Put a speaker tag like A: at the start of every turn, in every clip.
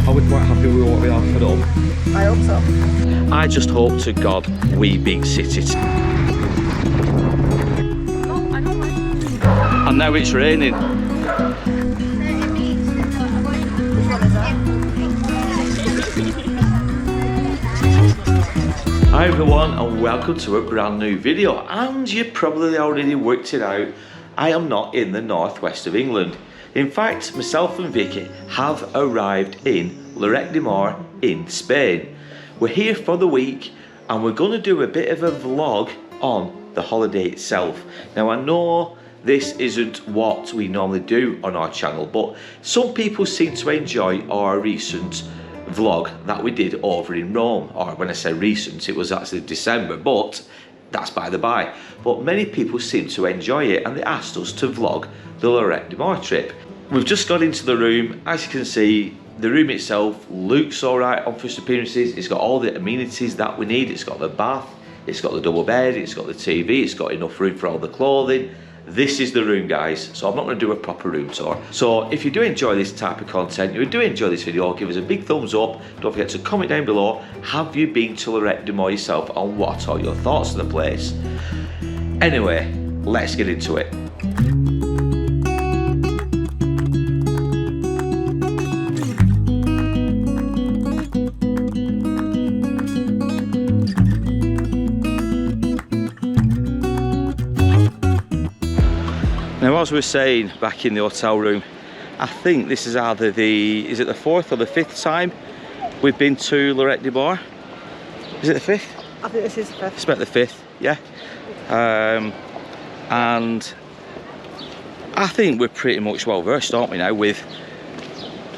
A: Are we quite happy with what we have put up?
B: I hope so.
A: I just hope to God we beat City. And now it's raining. Hi everyone and welcome to a brand new video, and you probably already worked it out, I am not in the northwest of England. In fact, myself and Vicky have arrived in Lloret De Mar in Spain. We're here for the week and we're going to do a bit of a vlog on the holiday itself. Now I know this isn't what we normally do on our channel, but some people seem to enjoy our recent vlog that we did over in Rome, or when I say recent, it was actually December, but that's by the by. But many people seem to enjoy it and they asked us to vlog the Lloret De Mar trip. We've just got into the room. As you can see, the room itself looks alright on first appearances. It's got all the amenities that we need. It's got the bath, it's got the double bed, it's got the TV, it's got enough room for all the clothing. This is the room, guys, so I'm not going to do a proper room tour. So if you do enjoy this type of content, if you do enjoy this video, give us a big thumbs up. Don't forget to comment down below, have you been to Lloret De Mar yourself and what are your thoughts on the place? Anyway, let's get into it. Now, as we were saying back in the hotel room, I think this is either is it the 4th or the 5th time we've been to Lloret De Mar? Is it the 5th?
B: I think this is the 5th.
A: It's about the 5th, yeah. And I think we're pretty much well versed, aren't we, now, with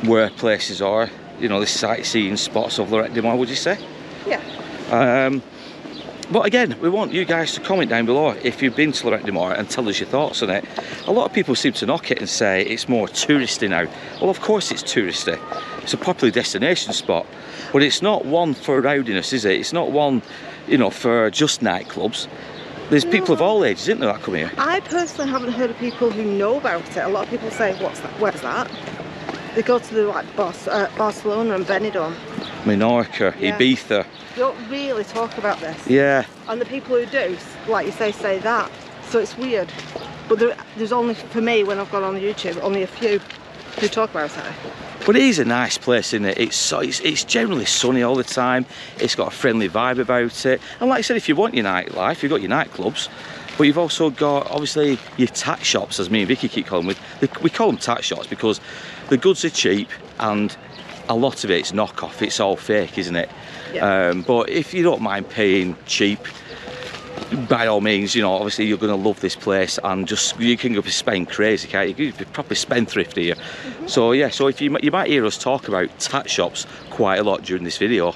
A: where places are, you know, the sightseeing spots of Lloret De Mar, would you say?
B: Yeah.
A: But again, we want you guys to comment down below if you've been to Lloret De Mar and tell us your thoughts on it. A lot of people seem to knock it and say it's more touristy now. Well, of course it's touristy. It's a popular destination spot, but it's not one for rowdiness, is it? It's not one, you know, for just nightclubs. There's people of all ages, isn't there, that come here?
B: I personally haven't heard of people who know about it. A lot of people say, what's that? Where's that? They go to the like Barcelona and Benidorm.
A: Menorca,
B: Yeah.
A: Ibiza.
B: They don't really talk about this.
A: Yeah.
B: And the people who do, like you say that. So it's weird. But there's only, for me, when I've gone on YouTube, only a few who talk about it.
A: But it is a nice place, isn't it? It's generally sunny all the time. It's got a friendly vibe about it. And like I said, if you want your nightlife, you've got your nightclubs, but you've also got, obviously, your tax shops, as me and Vicky keep calling them. We call them tax shops because the goods are cheap and a lot of it's knockoff. It's all fake, isn't it? Yeah. But if you don't mind paying cheap, by all means, you know, obviously you're going to love this place and just, you can go spend crazy, can't you? You can be properly spendthrift here. So yeah, so if you might hear us talk about tax shops quite a lot during this video.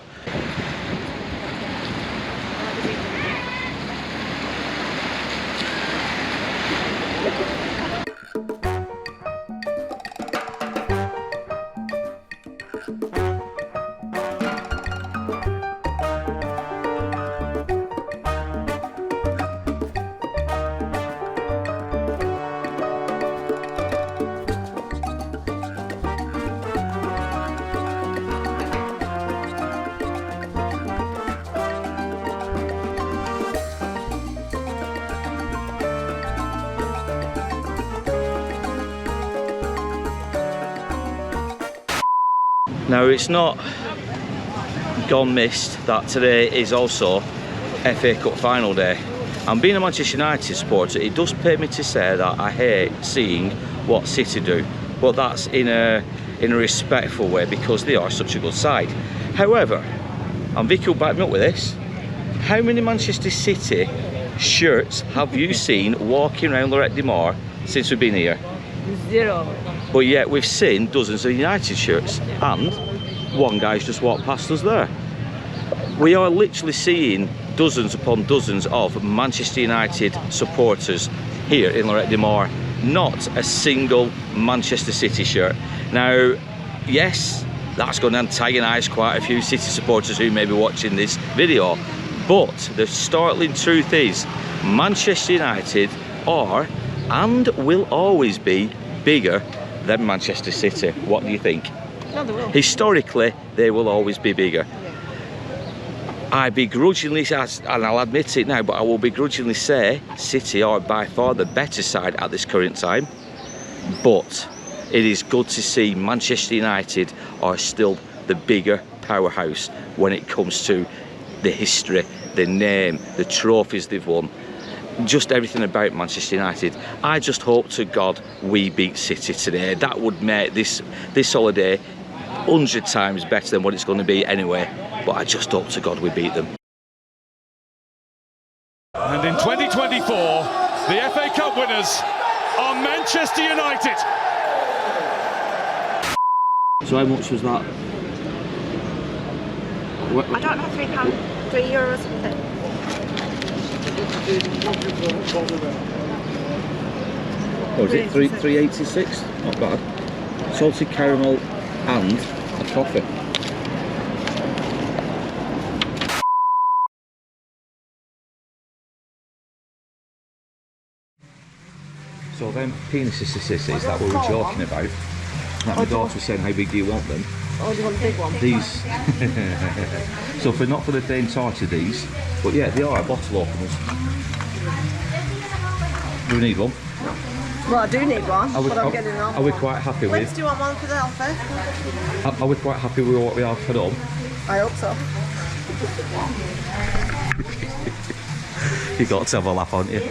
A: Now, it's not gone missed that today is also FA Cup final day. And being a Manchester United supporter, it does pay me to say that I hate seeing what City do, but that's in a respectful way because they are such a good side. However, and Vicky will back me up with this, how many Manchester City shirts have you seen walking around Lloret De Mar since we've been here?
B: 0.
A: But yet we've seen dozens of United shirts, and one guy's just walked past us there. We are literally seeing dozens upon dozens of Manchester United supporters here in Lloret De Mar, not a single Manchester City shirt. Now, yes, that's going to antagonise quite a few City supporters who may be watching this video, but the startling truth is Manchester United are and will always be bigger than Manchester City. What do you think?
B: No, they will.
A: Historically, they will always be bigger.
B: Yeah.
A: I begrudgingly, and I'll admit it now, but I will begrudgingly say City are by far the better side at this current time. But it is good to see Manchester United are still the bigger powerhouse when it comes to the history, the name, the trophies they've won, just everything about Manchester United. I just hope to God we beat City today. That would make this holiday 100 times better than what it's going to be anyway. But I just hope to God we beat them.
C: And in 2024, the FA Cup winners are Manchester United.
A: So how much was that?
B: I don't know, £3, €3 something.
A: What was it? 386? Not bad. Salted caramel and a coffee. So them penises to sissies that we were joking about, like my daughter was saying, how big do you want them?
B: Oh, do you want the big one?
A: These. So for not for the faint hearted these, but yeah, they are bottle openers. Do we need one?
B: Well, I do need one, but I'm getting an
A: Are we quite happy with?
B: Do you want one for the office?
A: Are we quite happy with what we have put on?
B: I hope so.
A: You got to have a laugh, haven't you?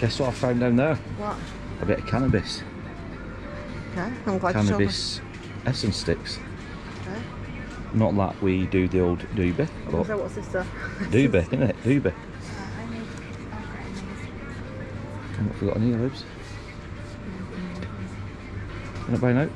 A: Guess what I found down there?
B: What?
A: A bit of cannabis.
B: Okay, I'm glad
A: Cannabis essence sticks.
B: Okay.
A: Not that we do the old doobie, but
B: So what's this stuff?
A: doobie, isn't it? Doobie. And what have we got on here, Libs? You're not buying out?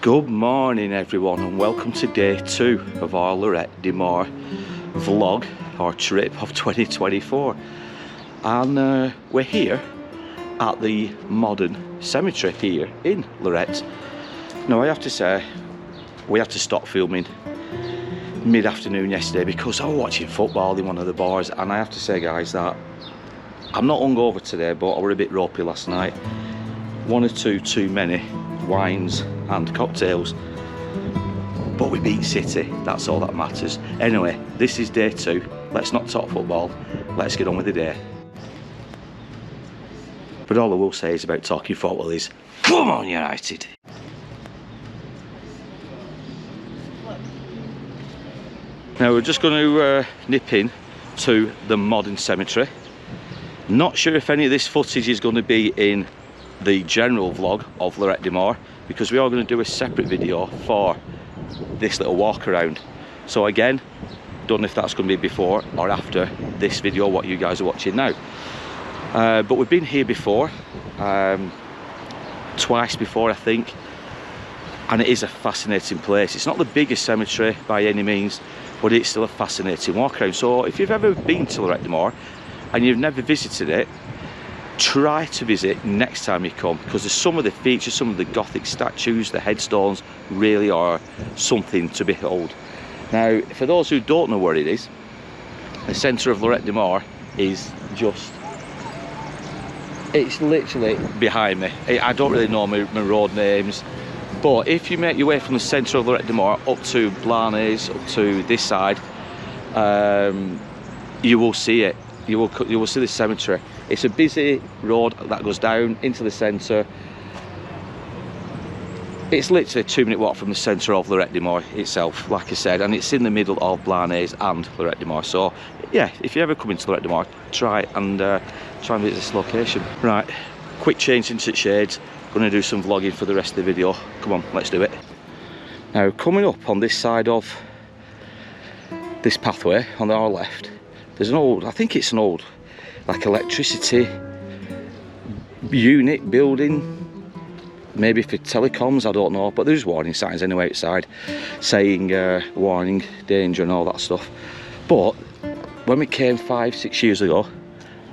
A: Good morning everyone, and welcome to day 2 of our Lloret De Mar vlog, our trip of 2024. And we're here at the Modern Cemetery here in Lloret. Now I have to say, we had to stop filming mid-afternoon yesterday because I was watching football in one of the bars, and I have to say guys that I'm not hungover today, but I were a bit ropey last night. One or two too many wines and cocktails, but we beat City, that's all that matters. Anyway, this is day 2, let's not talk football, let's get on with the day. But all I will say is about talking football is, come on United! Now we're just going to nip in to the Modern Cemetery. Not sure if any of this footage is going to be in the general vlog of Lloret De Mar, because we are going to do a separate video for this little walk around. So again, don't know if that's going to be before or after this video what you guys are watching now. But we've been here before, twice before I think, and it is a fascinating place. It's not the biggest cemetery by any means, but it's still a fascinating walk around. So if you've ever been to Lloret De Mar and you've never visited it, try to visit next time you come, because some of the features, some of the Gothic statues, the headstones really are something to behold. Now, for those who don't know where it is, the centre of Lloret De Mar is just, it's literally behind me. I don't really know my road names, but if you make your way from the centre of Lloret De Mar up to Blanes, up to this side, you will see it. You will see the cemetery. It's a busy road that goes down into the centre. It's literally a 2-minute walk from the centre of Lloret De Mar itself, like I said, and it's in the middle of Blanes and Lloret De Mar. So yeah, if you ever come into Lloret De Mar, try and visit this location. Right, quick change into shades. Gonna do some vlogging for the rest of the video. Come on, let's do it. Now, coming up on this side of this pathway on our left, there's an old, I think it's an old, like electricity unit building, maybe for telecoms, I don't know, but there's warning signs anyway outside saying warning, danger and all that stuff. But when we came 5-6 years ago,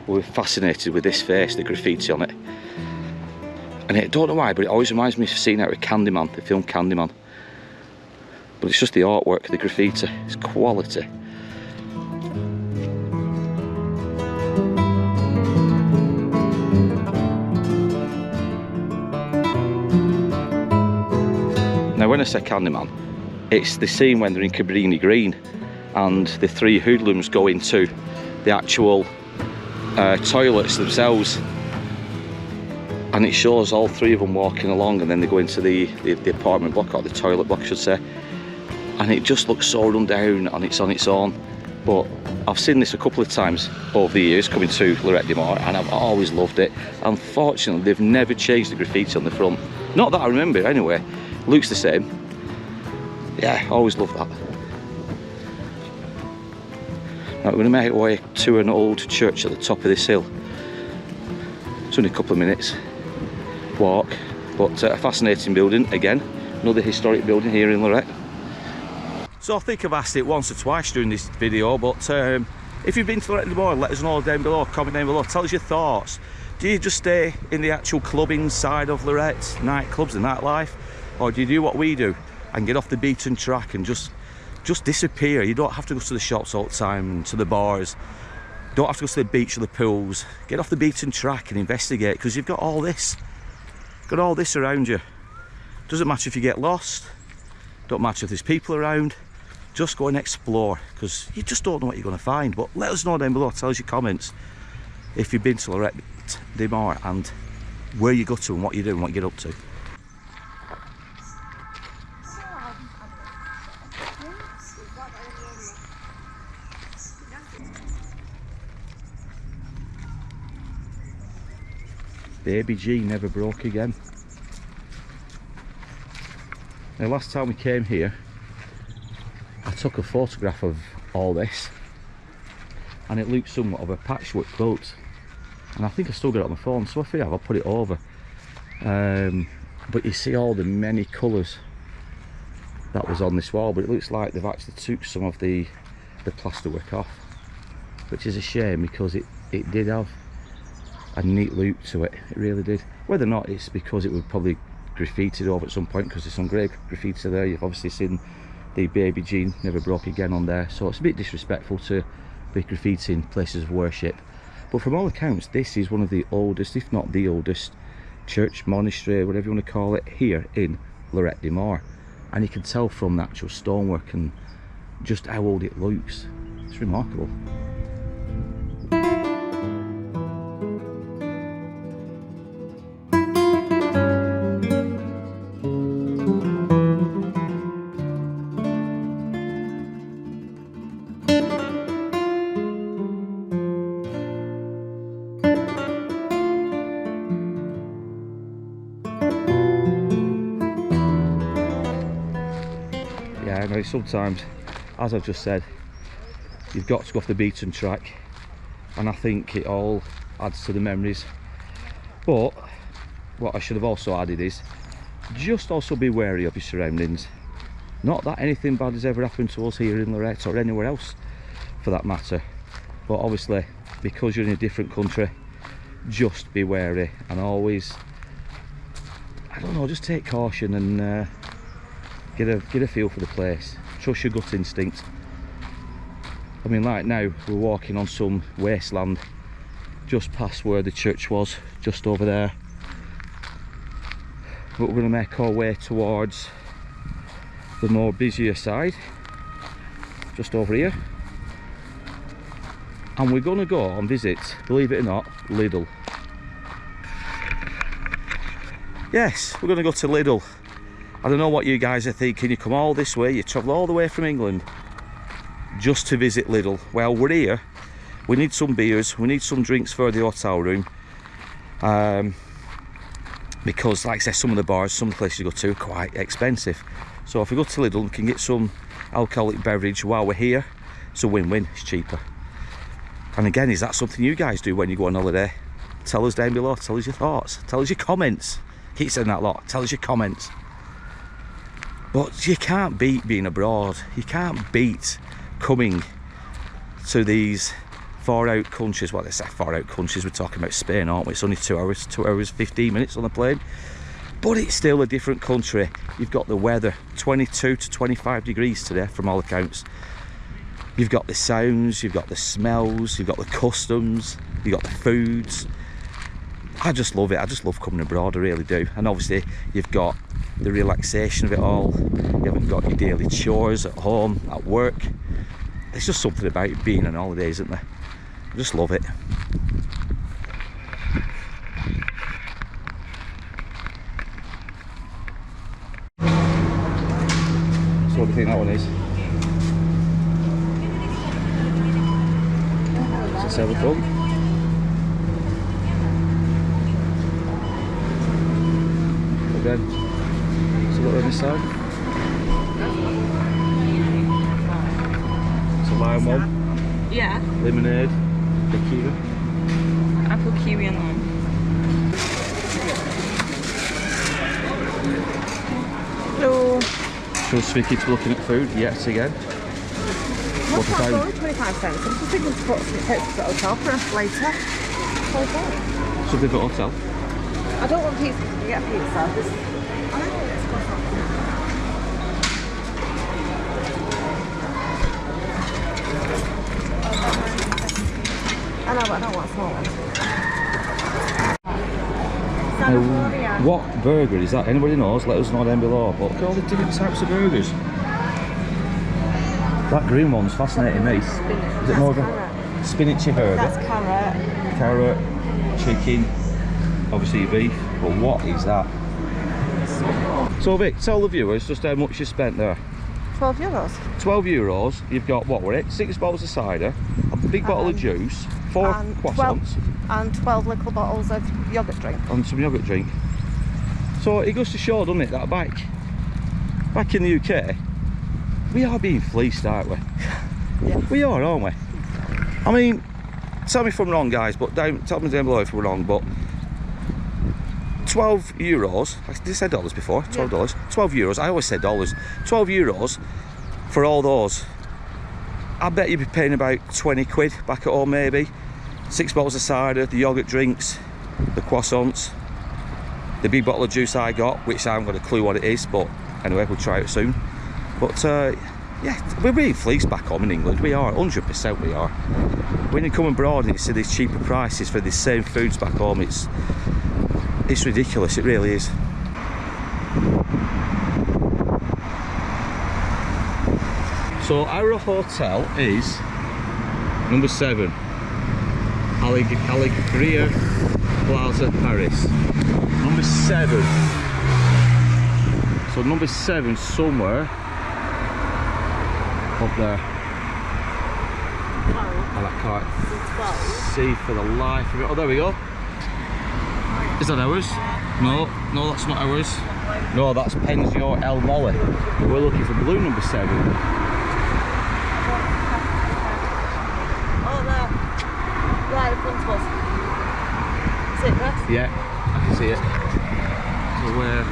A: we were fascinated with this face, the graffiti on it. And I don't know why, but it always reminds me of seeing out with Candyman, the film Candyman. But it's just the artwork, the graffiti, it's quality. Now when I say Candyman, it's the scene when they're in Cabrini Green and the three hoodlums go into the actual toilets themselves, and it shows all three of them walking along, and then they go into the apartment block, or the toilet block I should say, and it just looks so run down and it's on its own. But I've seen this a couple of times over the years coming to Lloret De Mar, and I've always loved it. Unfortunately, they've never changed the graffiti on the front, not that I remember anyway. Looks the same. Yeah, always loved that. Now we're going to make our way to an old church at the top of this hill. It's only a couple of minutes walk, but a fascinating building again. Another historic building here in Lloret. So I think I've asked it once or twice during this video, but if you've been to Lloret De Mar, let us know down below, comment down below, tell us your thoughts. Do you just stay in the actual clubbing side of Lloret, nightclubs and nightlife? Or do you do what we do and get off the beaten track and just disappear? You don't have to go to the shops all the time and to the bars. Don't have to go to the beach or the pools. Get off the beaten track and investigate, because you've got all this. Got all this around you. Doesn't matter if you get lost. Don't matter if there's people around. Just go and explore, because you just don't know what you're going to find. But let us know down below. Tell us your comments if you've been to Lloret De Mar and where you go to and what you do and what you get up to. Baby G never broke again. Now last time we came here, I took a photograph of all this, and it looked somewhat of a patchwork quilt, and I think I still got it on my phone, so if I have, I'll put it over. But you see all the many colours that was on this wall, but it looks like they've actually took some of the plasterwork off, which is a shame, because it did have a neat look to it. It really did. Whether or not it's because it was probably graffitied over at some point, because there's some great graffiti there. You've obviously seen the Baby Jean never broke again on there, so it's a bit disrespectful to be graffitiing places of worship. But from all accounts, this is one of the oldest, if not the oldest, church, monastery, whatever you want to call it, here in Lloret De Mar. And you can tell from the actual stonework and just how old it looks. It's remarkable. Yeah, I know sometimes, as I've just said, you've got to go off the beaten track, and I think it all adds to the memories. But what I should have also added is just also be wary of your surroundings. Not that anything bad has ever happened to us here in Lloret, or anywhere else for that matter, but obviously because you're in a different country, just be wary, and always, I don't know, just take caution and get a feel for the place. Trust your gut instinct. I mean, like now we're walking on some wasteland just past where the church was, just over there, but we're going to make our way towards the more busier side, just over here, and we're going to go and visit, believe it or not, Lidl. Yes, we're going to go to Lidl. I don't know what you guys are thinking. You come all this way, you travel all the way from England just to visit Lidl. Well, we're here, we need some beers, we need some drinks for the hotel room, because like I say, some of the bars, some of the places you go to are quite expensive. So if we go to Lidl and can get some alcoholic beverage while we're here, it's a win-win, it's cheaper. And again, is that something you guys do when you go on holiday? Tell us down below, tell us your thoughts, tell us your comments. Keep saying that a lot, tell us your comments. But you can't beat being abroad, you can't beat coming to these far out countries. Well, they say far out countries, we're talking about Spain, aren't we? It's only 2 hours 15 minutes on the plane, but it's still a different country. You've got the weather, 22 to 25 degrees today from all accounts. You've got the sounds, you've got the smells, you've got the customs, you've got the foods. I just love it, I just love coming abroad, I really do. And obviously you've got the relaxation of it all. You haven't got your daily chores at home, at work. There's just something about being on holiday, isn't there? I just love it. So what do you think that one is? Is it 7 front? Again, so look on this side. It's a lime one.
D: Yeah.
A: Lemonade. The kiwi.
D: Apple, kiwi and lime. Hello.
A: Trust Vicky to looking at food yet again.
B: What's that for? 25 cents. I'm just thinking to put some pictures at the hotel for us later.
A: So they've got hotel.
B: I don't want pizza to get pizza. I know, but I don't want small ones.
A: What burger is that? Anybody knows? Let us know down below. But look at all the different types of burgers. That green one's fascinating me. Is it more of a spinachy burger?
B: That's carrot.
A: Carrot, chicken, obviously your beef. But what is that? So Vic, tell the viewers just how much you spent there.
B: €12.
A: 12 euros. You've got, what were it? 6 bottles of cider, a big bottle of juice, 4 croissants.
B: And 12 little bottles of yoghurt drink.
A: And some yoghurt drink. So it goes to show, doesn't it, that back in the UK, we are being fleeced, aren't we?
B: Yeah.
A: We are, aren't we? I mean, tell me if I'm wrong, guys, but tell me down below if we're wrong, but 12 euros, did I say dollars before? $12. Yeah. 12 euros, I always say dollars. 12 euros for all those. I bet you'd be paying about 20 quid back at home, maybe. 6 bottles of cider, the yoghurt drinks, the croissants, the big bottle of juice I got, which I haven't got a clue what it is, but anyway, we'll try it soon. But yeah, we're being fleeced back home in England. We are, 100% we are. When you come abroad and you see these cheaper prices for the same foods back home, it's ridiculous, it really is. So our hotel is number 7, Alegria Plaza, Paris. Number 7. So number 7 somewhere up there. And I can't see for the life of it. Oh, there we go. Is that ours? No, that's not ours. No, that's Pensio El Mole. We're looking for blue number 7.
B: Oh, there. Right in front of us. Is it, Chris?
A: Yeah, I can see it. So where?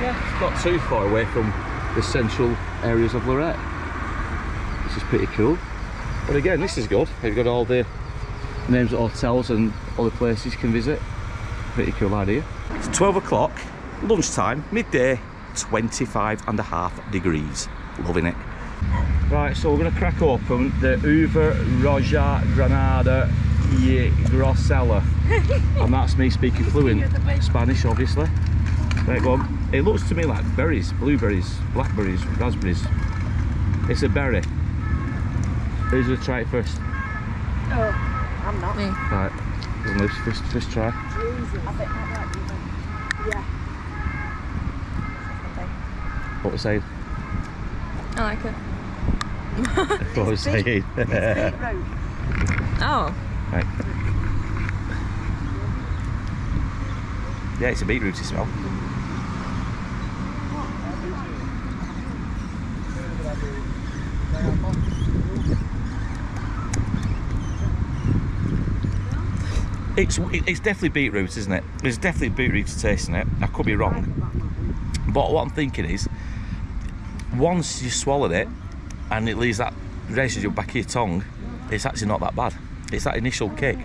A: Yeah, it's not too far away from the central areas of Lloret. This is pretty cool. But again, this is good. You've got all the names of hotels and other places you can visit. Pretty cool idea. It's 12 o'clock, lunchtime, midday, 25.5 degrees. Loving it. Right, so we're going to crack open the Uva Roja Granada y Grosella. And that's me speaking fluent Spanish, obviously. Right, go on. It looks to me like berries, blueberries, blackberries, raspberries. It's a berry. Who's going to try it first?
B: Oh, I'm not. Me.
A: Right, first try.
B: Jesus. I think that might be one. Yeah.
A: What we're saying?
D: I like it.
A: What we're saying?
D: Oh.
A: Right. Yeah, it's a beetrooty smell. It's definitely beetroot, isn't it? There's definitely beetroot taste in it. I could be wrong, but what I'm thinking is, once you swallowed it and it leaves that residue back of your tongue, it's actually not that bad. It's that initial kick.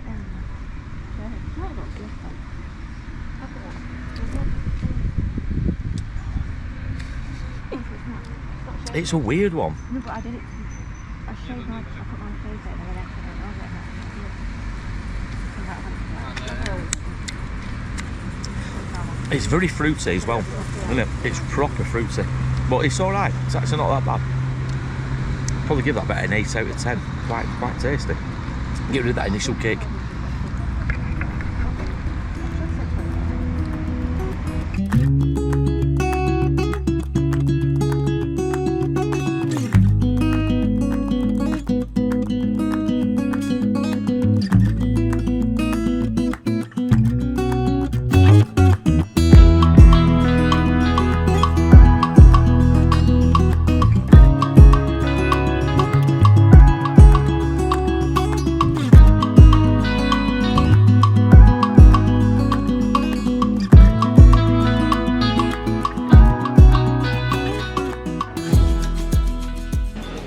A: It's a weird one.
E: No, but I did it. I showed my. I put my face in and then
A: It's very fruity as well, isn't it? It's proper fruity, but it's all right. It's actually not that bad. Probably give that about an 8 out of 10. Quite tasty. Get rid of that initial kick.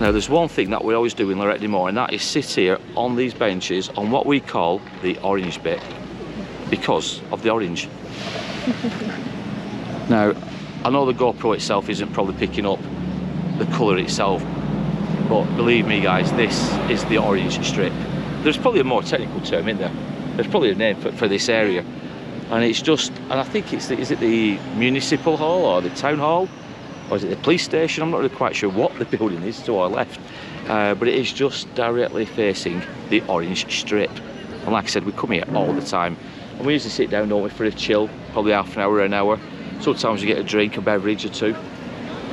A: Now there's one thing that we always do in Lloret De Mar, and that is sit here on these benches on what we call the orange bit, because of the orange. Now, I know the GoPro itself isn't probably picking up the colour itself, but believe me guys, this is the orange strip. There's probably a more technical term in there. There's probably a name for this area. And it's just, and I think it's, is it the municipal hall or the town hall? Or is it the police station? I'm not really quite sure what the building is to our left, but it is just directly facing the orange strip. And like I said, we come here all the time, and we usually sit down, don't we, for a chill, probably half an hour. Sometimes we get a drink, a beverage or two,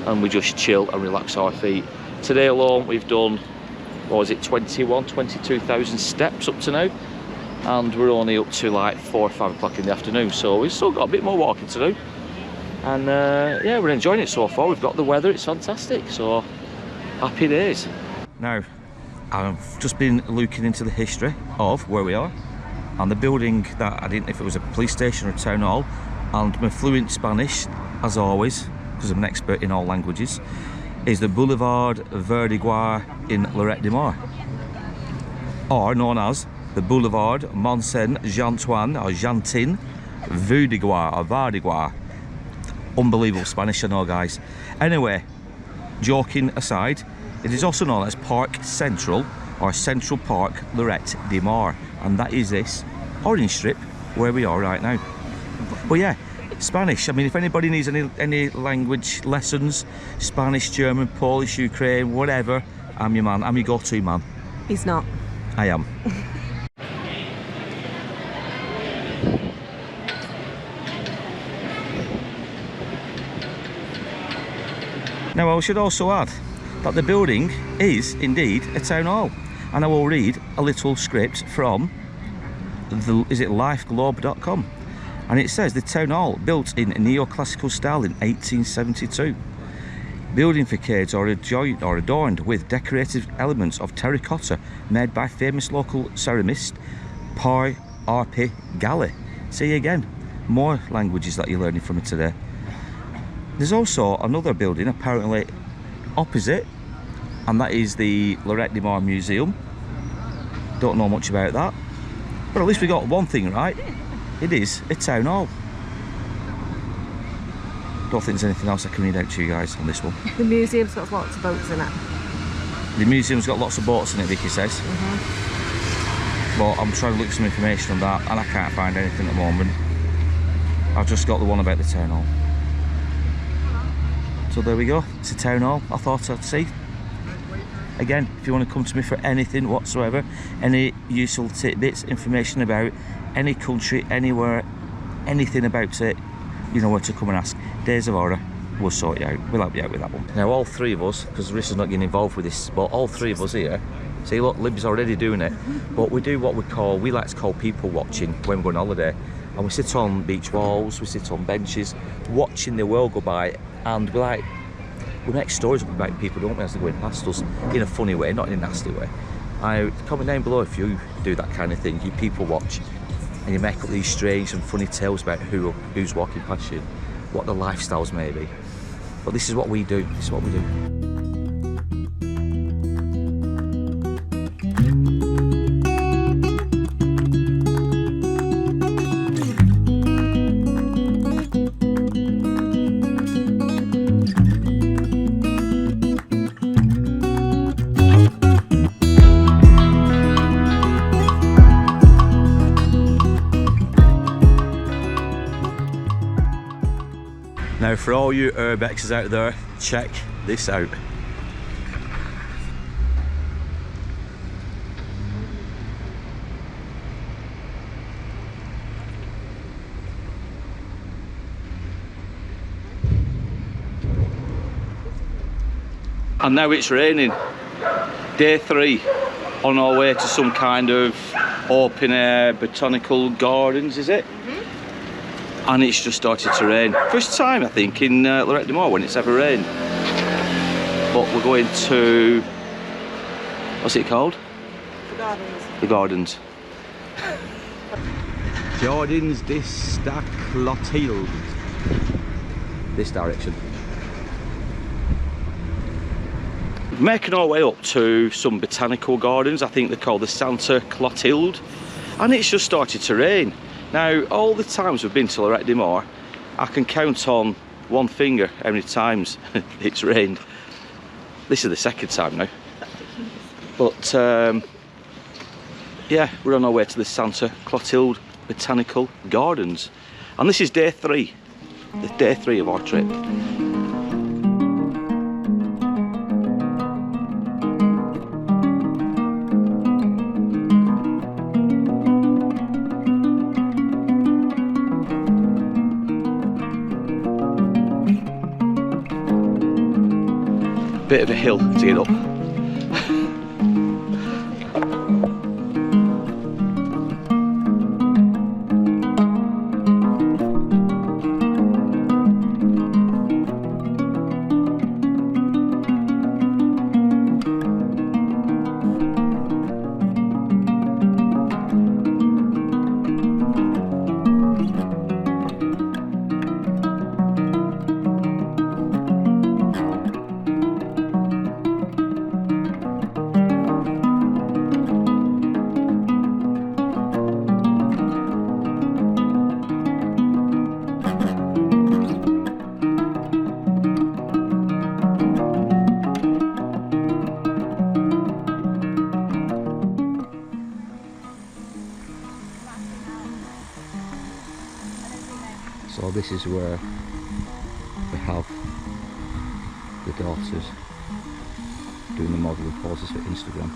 A: and we just chill and relax our feet. Today alone, we've done, what was it, 22,000 steps up to now, and we're only up to like 4 or 5 o'clock in the afternoon, so we've still got a bit more walking to do. And yeah, we're enjoying it so far. We've got the weather, it's fantastic, so happy days. Now, I've just been looking into the history of where we are, and the building that I didn't know if it was a police station or a town hall, and my fluent Spanish, as always, because I'm an expert in all languages, is the Boulevard Verdigua in Lloret De Mar, or known as the Boulevard Mont-Saint Jean-Antoine or Jantin Verdigua or Verdigua. Unbelievable Spanish, I know, guys. Anyway, joking aside, it is also known as Park Central or Central Park Lloret De Mar, and that is this orange strip where we are right now. But yeah, Spanish. I mean, if anybody needs any language lessons, Spanish, German, Polish, Ukraine, whatever, I'm your man. I'm your go-to man.
B: He's not.
A: I am. Now, I should also add that the building is indeed a town hall, and I will read a little script from lifeglobe.com, and it says the town hall, built in neoclassical style in 1872. Building facades are adorned with decorative elements of terracotta made by famous local ceramist Pi R.P. Galley. See again, more languages that you're learning from it today. There's also another building apparently opposite, and that is the Lloret De Mar Museum. Don't know much about that, but at least we got one thing right. It is a town hall. Don't think there's anything else I can read out to you guys on this one.
B: The museum's got lots of boats in it.
A: The museum's got lots of boats in it, Vicky says. But I'm trying to look for some information on that, and I can't find anything at the moment. I've just got the one about the town hall. So there we go, it's a town hall. I thought I'd see. Again, if you want to come to me for anything whatsoever, any useful tidbits, information about any country, anywhere, anything about it, you know where to come and ask. Days of order, we'll sort you out. We'll help you out with that one. Now all three of us, because Riss is not getting involved with this, but all three of us here, see look, Lib's already doing it, but we do what we like to call people watching when we go on holiday. and we sit on beach walls, we sit on benches, watching the world go by, and we make stories about people, don't we, as they're going past us, in a funny way, not in a nasty way. Comment down below if you do that kind of thing. You people watch and you make up these strange and funny tales about who's walking past you, what the lifestyles may be. But this is what we do. This is what we do. Now for all you urbexers out there, check this out. And now it's raining. Day 3 on our way to some kind of open air botanical gardens, is it? And it's just started to rain. First time, I think, in Lloret De Mar when it's ever rained. But we're going to, what's it called?
B: The Gardens.
A: The Gardens. Gardens de Saint Clotilde. This direction. Making our way up to some botanical gardens. I think they're called the Saint Clotilde. And it's just started to rain. Now, all the times we've been to Lloret De Mar, I can count on one finger how many times it's rained. This is the second time now. But, yeah, we're on our way to the Saint Clotilde Botanical Gardens. And this is day 3. The day 3 of our trip. Bit of a hill to get up. So this is where we have the daughters doing the modelling poses for Instagram.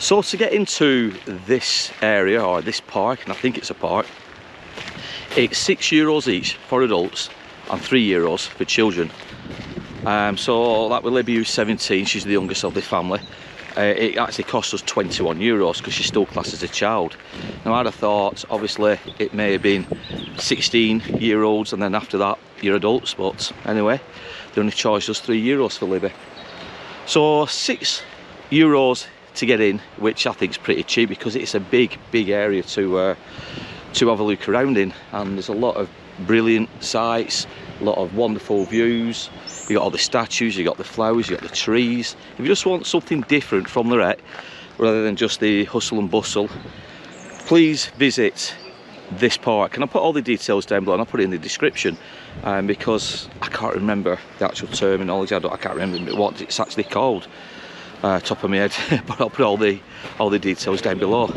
A: So to get into this area, or this park, and I think it's a park, it's €6 each for adults and €3 for children. So that with Libby, who's 17, she's the youngest of the family, it actually cost us €21 because she's still classed as a child. Now I'd have thought, obviously, it may have been 16-year-olds and then after that you're adults, but anyway, they only charged us €3 for Libby. So €6 to get in, which I think is pretty cheap because it's a big area to have a look around in, and there's a lot of brilliant sights, a lot of wonderful views. You got all the statues, you got the flowers, you got the trees. If you just want something different from Lloret rather than just the hustle and bustle, please visit this park, and I'll put all the details down below and I'll put it in the description, because I can't remember the actual terminology. I can't remember what it's actually called. Top of my head, but I'll put all the details down below.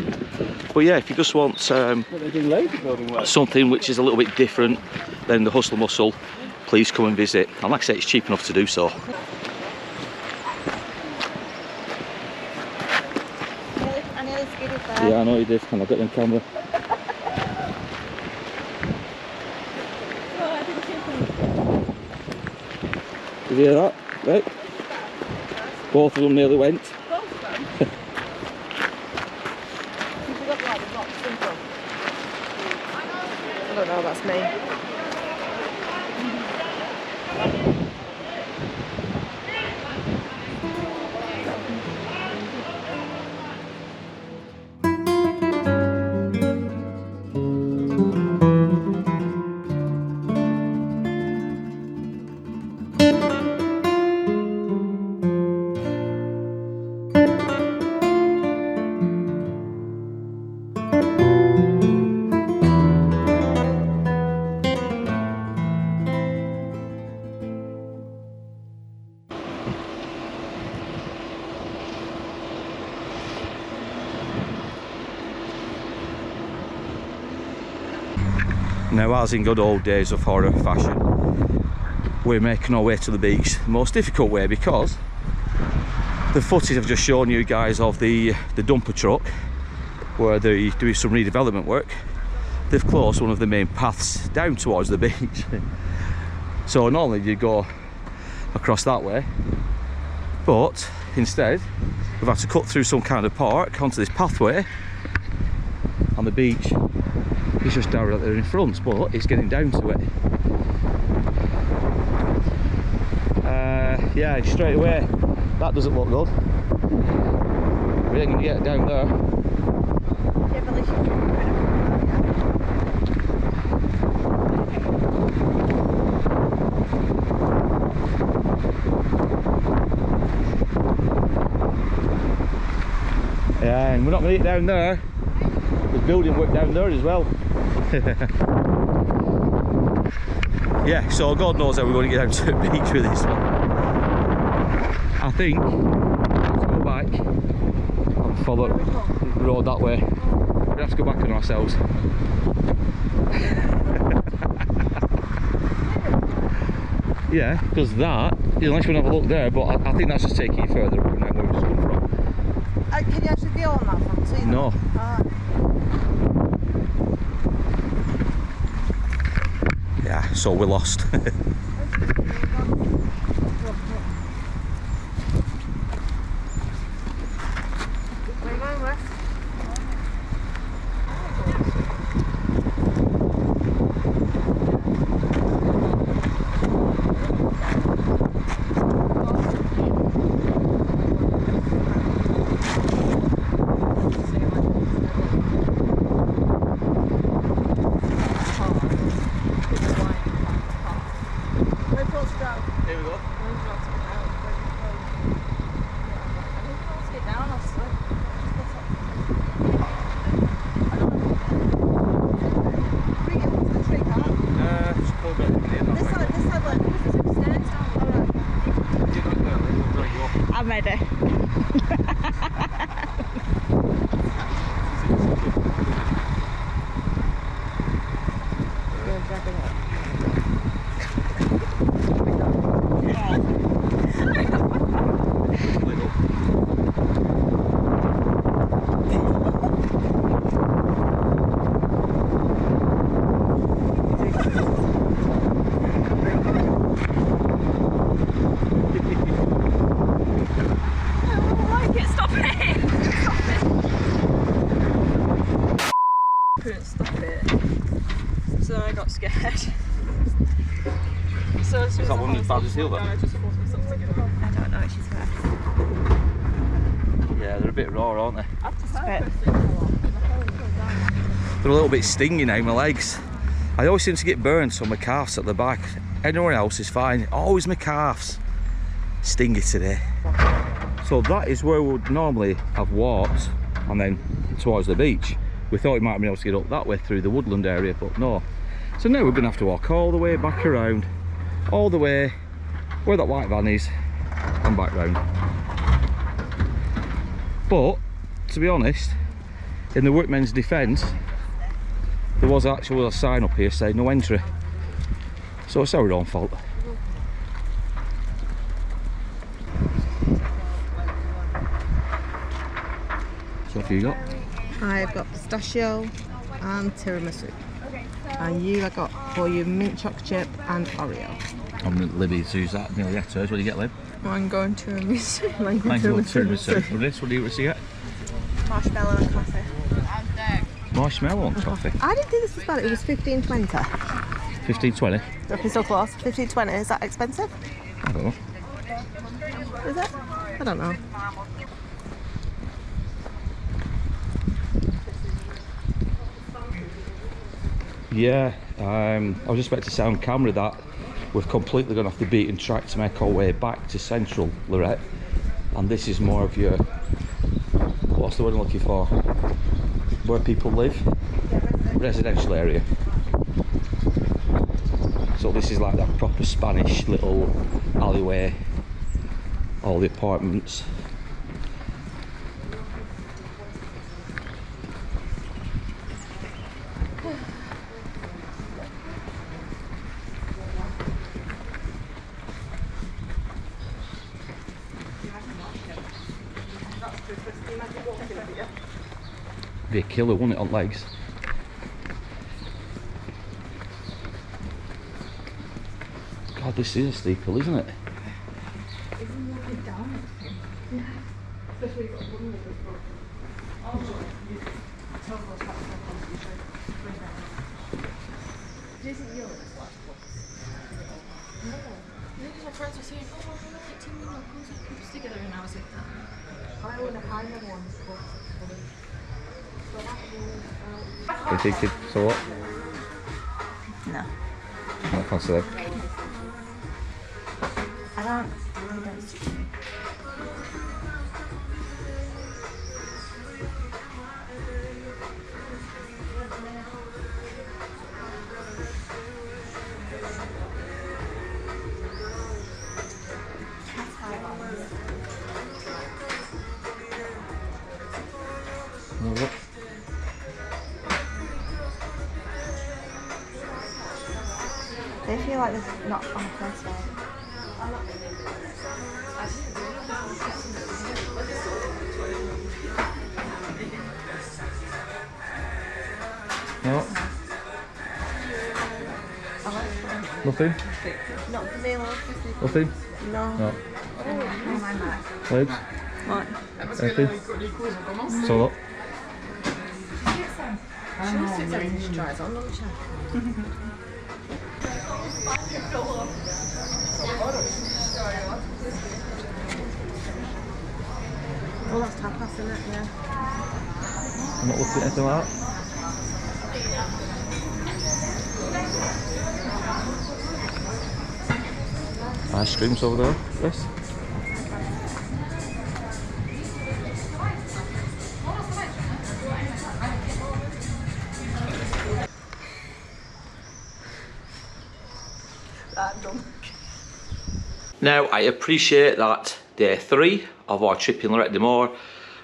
A: But yeah, if you just want something which is a little bit different than the hustle and bustle, please come and visit. And like I say, it's cheap enough to do so.
E: I nearly skidded there.
A: Yeah, I know you did, and I've got them camera. Did you hear that? Right? Both of them nearly went.
B: Both of them? You look like they've got simple. I don't know, that's me.
A: Now, as in good old days of horror fashion, we're making our way to the beach. The most difficult way, because the footage I've just shown you guys of the dumper truck, where they're doing some redevelopment work, they've closed one of the main paths down towards the beach. So normally you go across that way, but instead we've had to cut through some kind of park onto this pathway, and the beach is just down right there in front, but it's getting down to it. Yeah, straight away, that doesn't look good. We ain't gonna get down there.
E: Yeah, but at least you can kind of.
A: Yeah, and we're not gonna get down there. There's building work down there as well. Yeah, so God knows how we're going to get down to the beach with this one. I think let's go back and follow the road that way. We have to go back on ourselves. Yeah, because that, unless you want to have a look there, but I think that's just taking you further up than where we've just come from.
B: Can you actually go on that front? See that?
A: No. Yeah, so we're lost.
B: Where are you going, Wes?
A: Here we go.
E: I'm ready.
D: Couldn't stop it, so I got scared. So as soon
A: Is that one as bad as the other?
D: I just forced myself to get up.
E: I don't know, she's right.
A: Yeah, they're a bit raw, aren't they?
E: Spit.
A: They're a little bit stingy now, my legs. I always seem to get burns on my calves at the back. Anywhere else is fine. Always my calves. Stingy today. So that is where we would normally have walked, and then towards the beach. We thought we might have been able to get up that way through the woodland area, but no. So now we're going to have to walk all the way back around, all the way where that white van is, and back round. But, to be honest, in the workmen's defence, there was actually a sign up here saying no entry. So it's our own fault. So what have you got?
B: I've got pistachio and tiramisu. And you, I got for you mint chocolate chip and Oreo.
A: I'm Libby's who's that nearly at hers. What do you get, Lib?
D: I'm going to a museum.
A: Mine got tiramisu. What do you get?
E: Marshmallow and coffee.
A: Marshmallow and coffee.
B: I didn't think this was bad. It was $15.20.
A: $15.20?
B: Okay, so close. $15.20. Is that expensive?
A: I don't know.
B: Is it? I don't know.
A: Yeah, I was just about to say on camera that we've completely gone off the beaten track to make our way back to central Lloret, and this is more of your, what's the word I'm looking for, where people live, residential area. So this is like that proper Spanish little alleyway, all the apartments. Be a killer, wouldn't it, on legs? God, this is a steeple, isn't it? You thinking, so what?
E: No.
A: Not fancy them.
E: I don't suit me.
A: What?
E: They feel like they're not on the first day.
A: No. Nothing?
B: Not for me, love.
A: Nothing?
B: No.
A: No.
E: Oh my god.
A: Legs?
B: What?
A: Anything? So what?
B: Try it on, don't you? Oh, that's tapas, isn't it? Yeah.
A: I'm not looking at anything like that. Ice cream's over there, Chris. Now, I appreciate that day 3 of our trip in Lloret De Mar,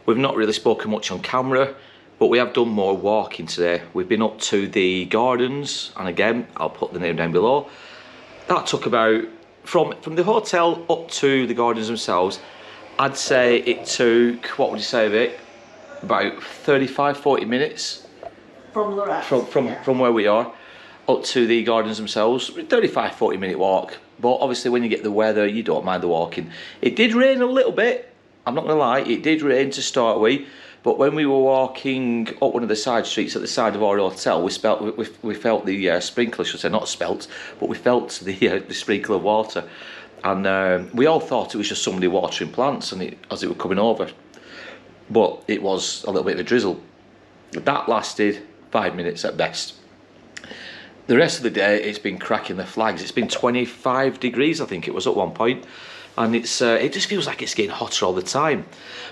A: we've not really spoken much on camera, but we have done more walking today. We've been up to the gardens, and again, I'll put the name down below. That took about, from the hotel up to the gardens themselves, I'd say it took, what would you say of it? About 35-40 minutes.
B: From Lloret?
A: From where we are, up to the gardens themselves. 35-40 minute walk. But obviously when you get the weather, you don't mind the walking. It did rain a little bit, I'm not gonna lie, it did rain to start with, but when we were walking up one of the side streets at the side of our hotel, we felt the sprinkler, I should say, not spelt, but we felt the sprinkle of water. And we all thought it was just somebody watering plants as it were coming over. But it was a little bit of a drizzle. That lasted 5 minutes at best. The rest of the day, it's been cracking the flags. It's been 25 degrees, I think it was at one point, and it just feels like it's getting hotter all the time.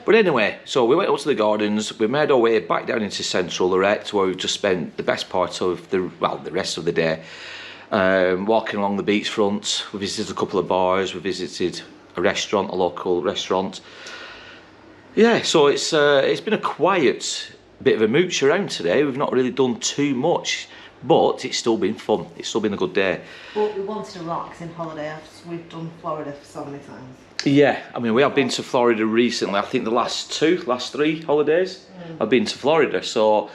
A: But anyway, so we went up to the gardens. We made our way back down into central Lloret, where we've just spent the best part of the rest of the day walking along the beachfront. We visited a couple of bars. We visited a restaurant, a local restaurant. Yeah, so it's been a quiet bit of a mooch around today. We've not really done too much. but it's still been fun. It's still been a good day.
B: But we wanted a relaxing holiday after we've done Florida so many times.
A: Yeah, I mean, we have been to Florida recently. I think the last 3 holidays I've been to Florida. So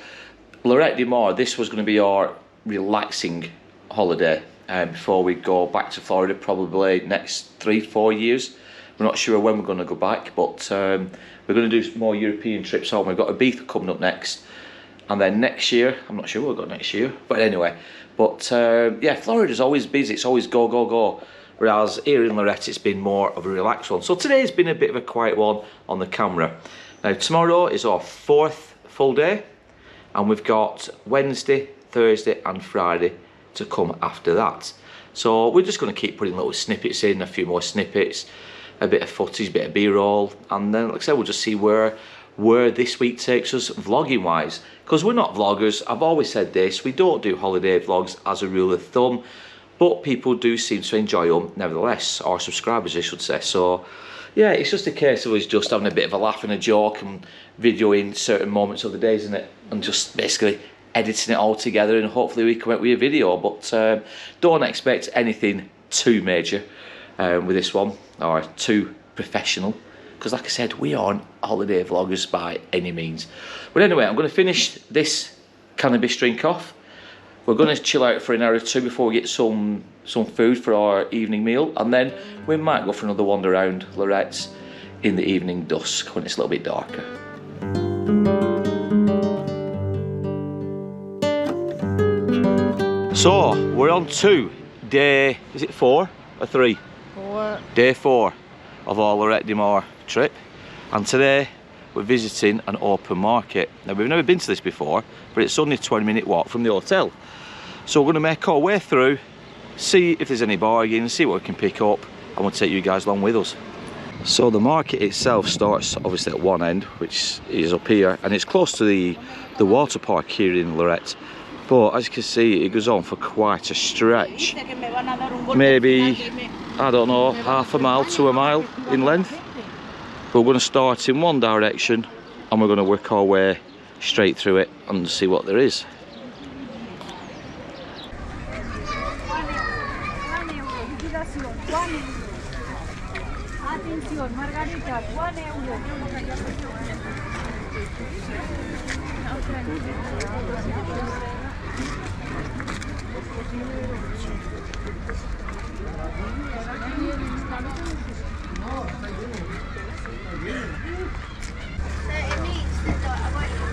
A: Lloret De Mar, this was going to be our relaxing holiday before we go back to Florida, probably next 3-4 years. We're not sure when we're going to go back, but we're going to do more European trips home. We've got Ibiza coming up next, and then next year, I'm not sure what we've got next year, but anyway. But yeah, Florida's always busy. It's always go, go, go. Whereas here in Lloret, it's been more of a relaxed one. So today's been a bit of a quiet one on the camera. Now tomorrow is our 4th full day, and we've got Wednesday, Thursday and Friday to come after that. So we're just going to keep putting little snippets in, a few more snippets, a bit of footage, a bit of B-roll, and then like I said, we'll just see where this week takes us vlogging wise, because we're not vloggers. I've always said this, we don't do holiday vlogs as a rule of thumb, but people do seem to enjoy them nevertheless, our subscribers I should say. So yeah, it's just a case of us just having a bit of a laugh and a joke and videoing certain moments of the days, isn't it, and just basically editing it all together, and hopefully we come out with a video. But don't expect anything too major with this one, or too professional, because like I said, we aren't holiday vloggers by any means. But anyway, I'm going to finish this cannabis drink off. We're going to chill out for an hour or two before we get some food for our evening meal, and then we might go for another wander around Lloret in the evening dusk when it's a little bit darker. So we're on to day, is it 4 or 3?
B: 4.
A: Day 4 of our Lloret De Mar trip, and today we're visiting an open market. Now we've never been to this before, but it's only a 20-minute walk from the hotel. So we're going to make our way through, see if there's any bargains, see what we can pick up, and we'll take you guys along with us. So the market itself starts obviously at one end, which is up here, and it's close to the water park here in Lloret. But as you can see, it goes on for quite a stretch. Maybe, I don't know, half a mile to a mile in length. But we're going to start in one direction and we're going to work our way straight through it and see what there is.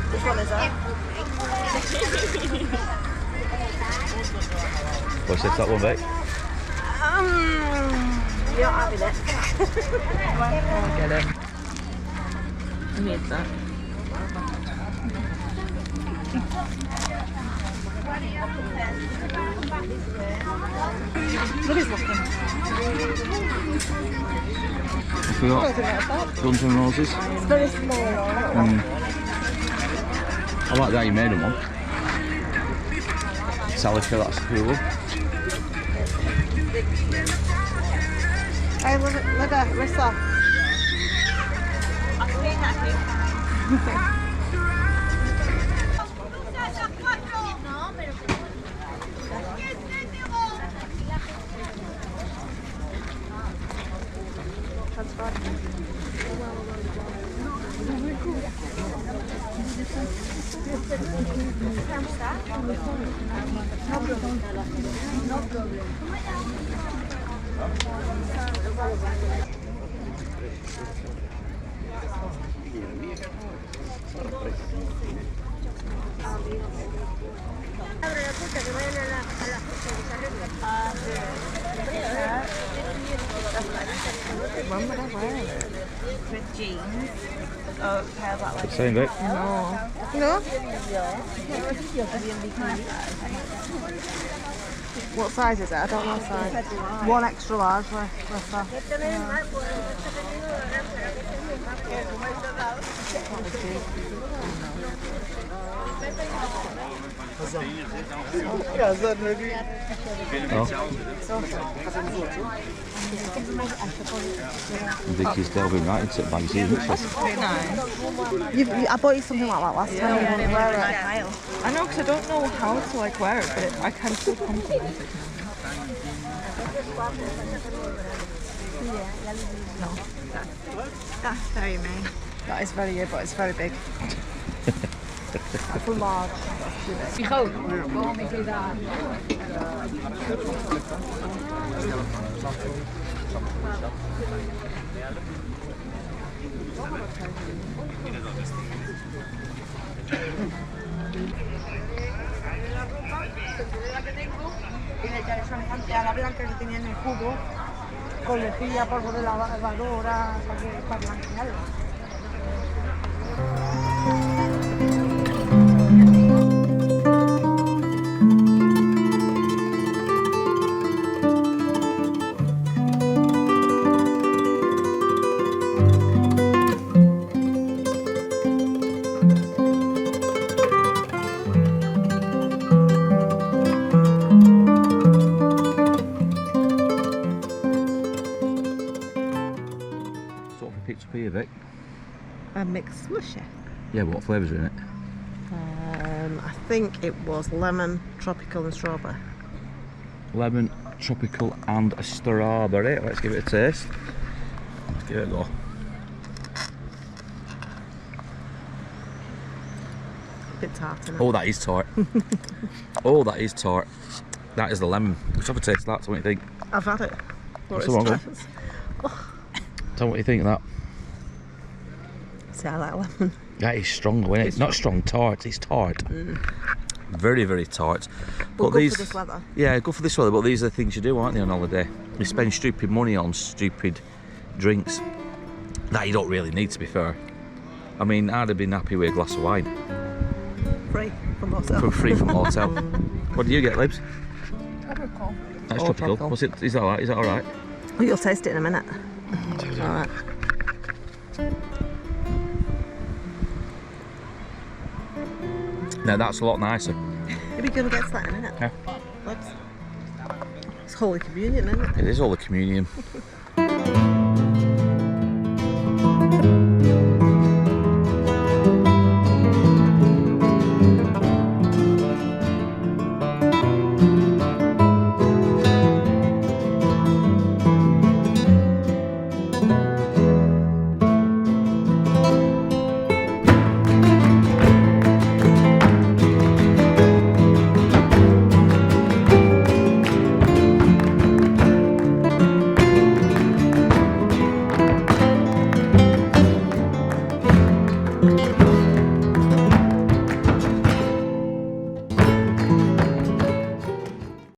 B: Which one is that?
A: What's this, that one, mate?
B: You're not having it.
D: I'll get it. I need that.
B: What is looking?
A: We got Guns N' Roses.
B: It's very small.
A: I like that you made them one. Metallica, that's cool.
B: Hey, look at Rissa. When would I wear it?
E: With jeans. Oh, pair of black leggings.
A: Same, mate.
B: No? What size is it? I don't know size. 1 extra large with that.
A: Vicky's delving right into the magazine, isn't she?
B: I bought you something like that last time. You wouldn't wear it.
D: I know, because I don't know how to like wear it, but I can feel confident with it. No.
E: That's very me.
D: That is very good, but it's very big.
B: For large.
E: Y le echaré semejante a la blanca que tenía en el jugo, con lejía, polvo de lavadora, para blanquearlo.
A: Picked up here, Vic.
B: A mixed slushy.
A: Yeah, what flavours are in it?
B: I think it was lemon, tropical and strawberry.
A: Lemon, tropical and a strawberry. Let's give it a taste. Let's give it a go.
B: Bit tart, isn't it?
A: Oh, that is tart. Oh, that is tart. That is the lemon. Let's have a taste of that. So what do you think?
B: I've had it.
A: What's the wrong one? Tell me what you think of that.
B: See, I like lemon.
A: That is strong, though, isn't it? It's not strong tart, it's tart. Very, very tart.
B: But good for this weather.
A: Yeah, good for this weather, but these are the things you do, aren't they, on holiday? You spend stupid money on stupid drinks that you don't really need, to be fair. I mean, I'd have been happy with a glass of wine.
B: Free from hotel.
A: Free from hotel. What do you get, Libs?
D: Tropical.
A: That's
B: Oh,
A: tropical.
B: tropical.
A: What's it? Is that alright? Is that alright?
B: Oh, you'll taste it in a minute. Alright.
A: Now that's a lot nicer.
B: You'll be going to get that in a minute.
A: Yeah.
B: It's Holy Communion, isn't it?
A: It is all the communion.